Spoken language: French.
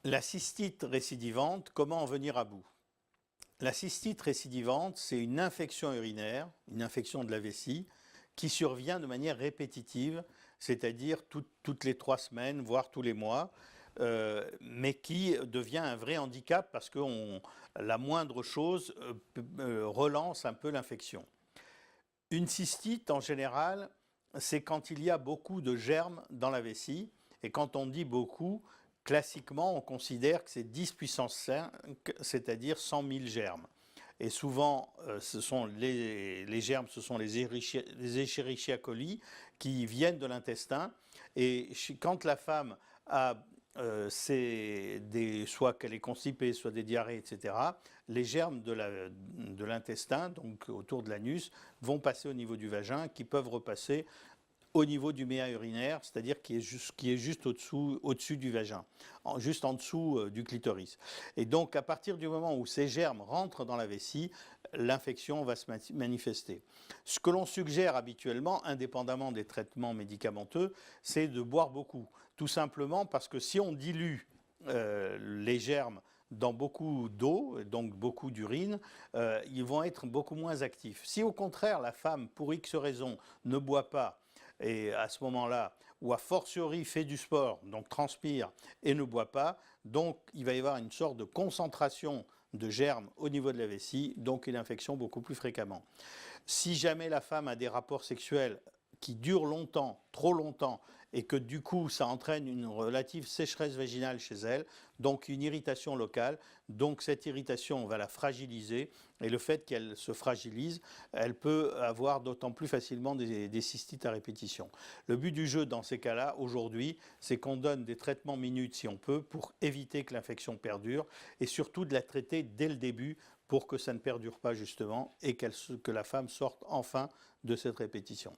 La cystite récidivante, comment en venir à bout? La cystite récidivante, c'est une infection urinaire, une infection de la vessie, qui survient de manière répétitive, c'est-à-dire toutes les 3 semaines, voire tous les mois, mais qui devient un vrai handicap parce que la moindre chose relance un peu l'infection. Une cystite, en général, c'est quand il y a beaucoup de germes dans la vessie, et quand on dit beaucoup, classiquement, on considère que c'est 10 puissance 5, c'est-à-dire 100 000 germes. Et souvent, ce sont les germes, ce sont les Escherichia coli qui viennent de l'intestin. Et quand la femme a soit qu'elle est constipée, soit des diarrhées, etc., les germes de l'intestin, donc autour de l'anus, vont passer au niveau du vagin, qui peuvent repasser au niveau du méa urinaire, c'est-à-dire qui est juste au-dessus du vagin, juste en dessous du clitoris. Et donc, à partir du moment où ces germes rentrent dans la vessie, l'infection va se manifester. Ce que l'on suggère habituellement, indépendamment des traitements médicamenteux, c'est de boire beaucoup. Tout simplement parce que si on dilue les germes dans beaucoup d'eau, donc beaucoup d'urine, ils vont être beaucoup moins actifs. Si au contraire la femme, pour X raison, ne boit pas, et à ce moment-là, ou a fortiori fait du sport, donc transpire et ne boit pas, donc il va y avoir une sorte de concentration de germes au niveau de la vessie, donc une infection beaucoup plus fréquemment. Si jamais la femme a des rapports sexuels qui durent longtemps, trop longtemps, et que du coup ça entraîne une relative sécheresse vaginale chez elle, donc une irritation locale, donc cette irritation on va la fragiliser, et le fait qu'elle se fragilise, elle peut avoir d'autant plus facilement des cystites à répétition. Le but du jeu dans ces cas-là, aujourd'hui, c'est qu'on donne des traitements minutes si on peut, pour éviter que l'infection perdure, et surtout de la traiter dès le début, pour que ça ne perdure pas justement, et que la femme sorte enfin de cette répétition.